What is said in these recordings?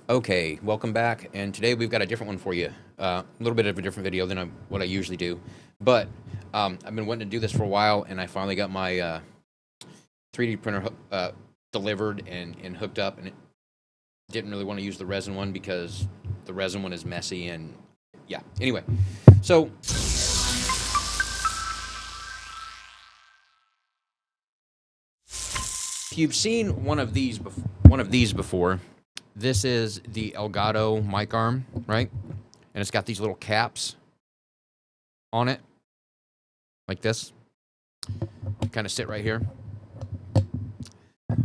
Okay, welcome back, and today we've got a different one for you. A little bit of a different video than what I usually do, but I've been wanting to do this for a while, and I finally got my 3D printer delivered and hooked up, and it didn't really want to use the resin one because the resin one is messy, and yeah. Anyway, so if you've seen one of these before, this is the Elgato Mic Arm, right? And it's got these little caps on it, like this. Kind of sit right here.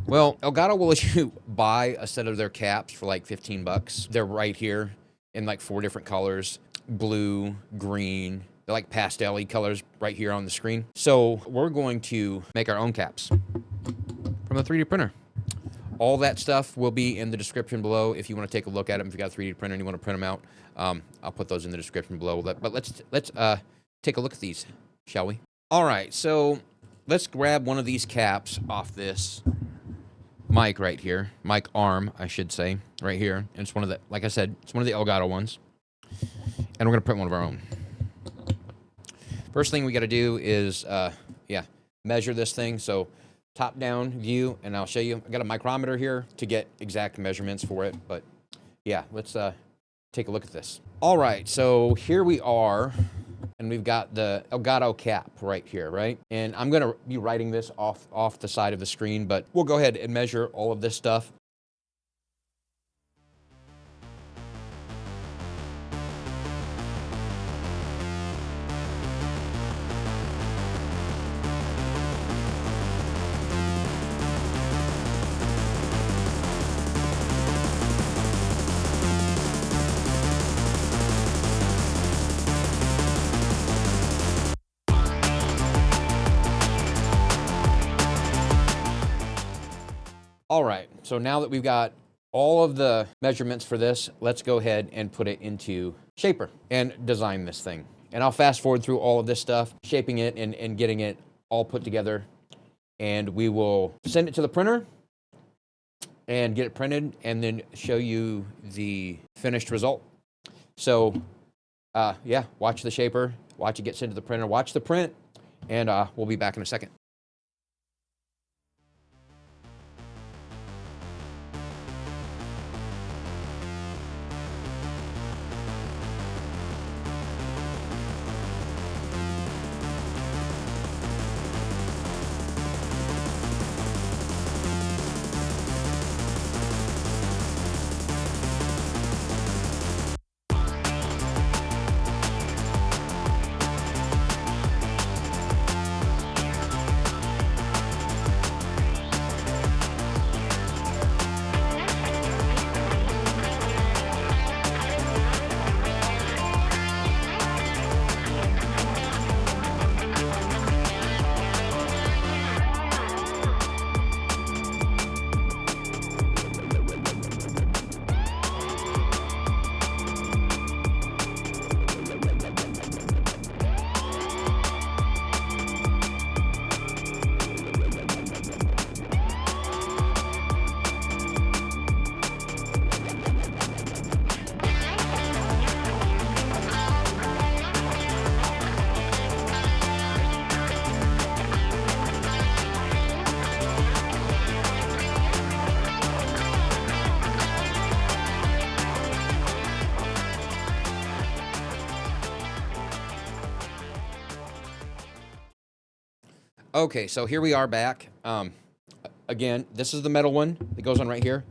Well, Elgato will let you buy a set of their caps for like 15 bucks. They're right here in like 4 different colors: blue, green. They're like pastel-y colors right here on the screen. So we're going to make our own caps from the 3D printer. All that stuff will be in the description below if you want to take a look at them. If you got a 3D printer and you want to print them out, I'll put those in the description below. But let's take a look at these, shall we? All right, so let's grab one of these caps off this mic right here, mic arm, I should say, right here. And it's one of the, like I said, it's one of the Elgato ones, and we're gonna print one of our own. First thing we got to do is, measure this thing. So top-down view, and I'll show you. I got a micrometer here to get exact measurements for it, but yeah, let's take a look at this. All right, so here we are, and we've got the Elgato cap right here, right? And I'm gonna be writing this off the side of the screen, but we'll go ahead and measure all of this stuff. All right, so now that we've got all of the measurements for this, let's go ahead and put it into Shaper and design this thing. And I'll fast forward through all of this stuff, shaping it and getting it all put together. And we will send it to the printer and get it printed and then show you the finished result. So yeah, watch the Shaper, watch it get sent to the printer, watch the print, and we'll be back in a second. Okay, so here we are back. Again, this is the metal one that goes on right here.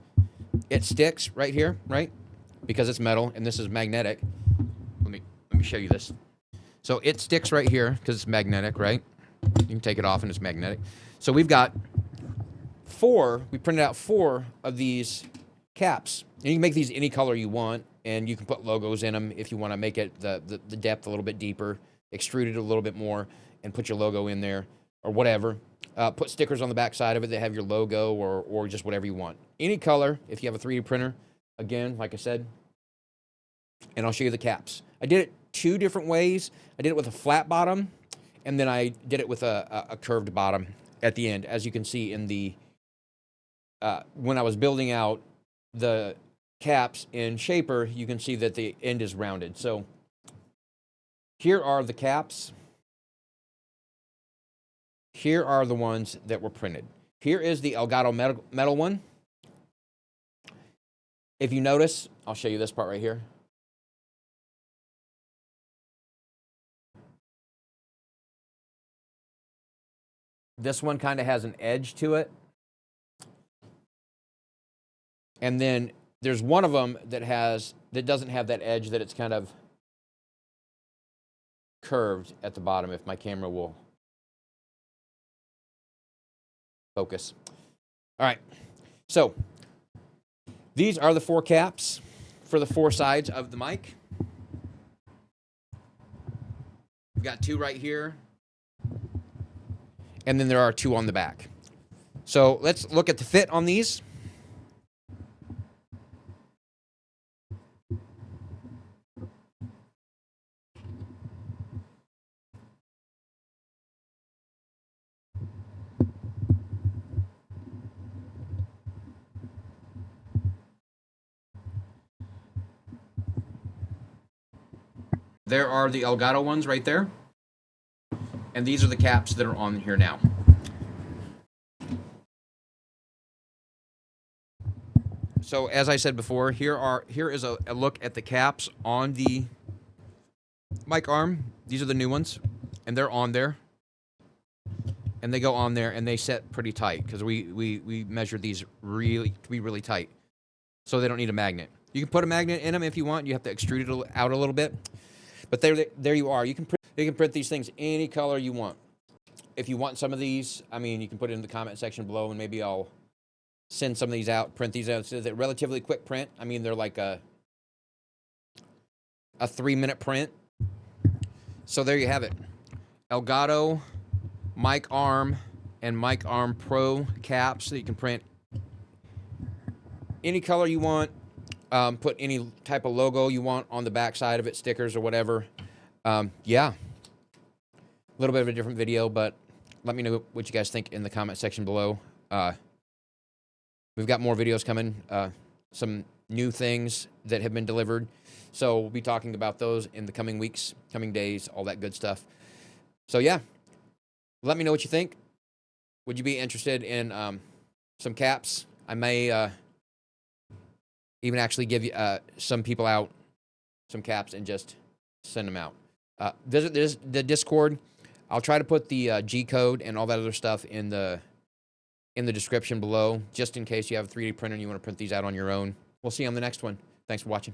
It sticks right here, right? Because it's metal, and this is magnetic. Let me show you this. So it sticks right here because it's magnetic, right? You can take it off and it's magnetic. So we've got 4. We printed out 4 of these caps. And you can make these any color you want, and you can put logos in them if you want to make it the depth a little bit deeper, extrude it a little bit more, and put your logo in there. Or whatever. Put stickers on the back side of it that have your logo or just whatever you want. Any color, if you have a 3D printer, again, like I said. And I'll show you the caps. I did it 2 different ways. I did it with a flat bottom, and then I did it with a curved bottom at the end. As you can see in the, when I was building out the caps in Shaper, you can see that the end is rounded. So here are the caps. Here are the ones that were printed. Here is the Elgato metal one. If you notice, I'll show you this part right here. This one kind of has an edge to it. And then there's one of them that doesn't have that edge, that it's kind of curved at the bottom, if my camera will focus. All right, so these are the 4 caps for the 4 sides of the mic. We've got 2 right here, and then there are 2 on the back. So let's look at the fit on these. There are the Elgato ones right there. And these are the caps that are on here now. So as I said before, here is a look at the caps on the mic arm. These are the new ones, and they're on there. And they go on there, and they set pretty tight, because we measured these to be really tight. So they don't need a magnet. You can put a magnet in them if you want. You have to extrude it out a little bit. But there you are. You can print these things any color you want. If you want some of these, I mean, you can put it in the comment section below, and maybe I'll send some of these out, print these out. It's a relatively quick print. I mean, they're like a 3-minute print. So there you have it. Elgato Mic Arm and Mic Arm Pro caps that you can print any color you want. Put any type of logo you want on the back side of it, stickers or whatever. Yeah. A little bit of a different video, but let me know what you guys think in the comment section below. We've got more videos coming, some new things that have been delivered. So we'll be talking about those in the coming weeks, coming days, all that good stuff. So yeah, let me know what you think. Would you be interested in some caps? I may even actually give you some people out some caps and just send them out. Visit the Discord. I'll try to put the G code and all that other stuff in the description below, just in case you have a 3D printer and you want to print these out on your own. We'll see you on the next one. Thanks for watching.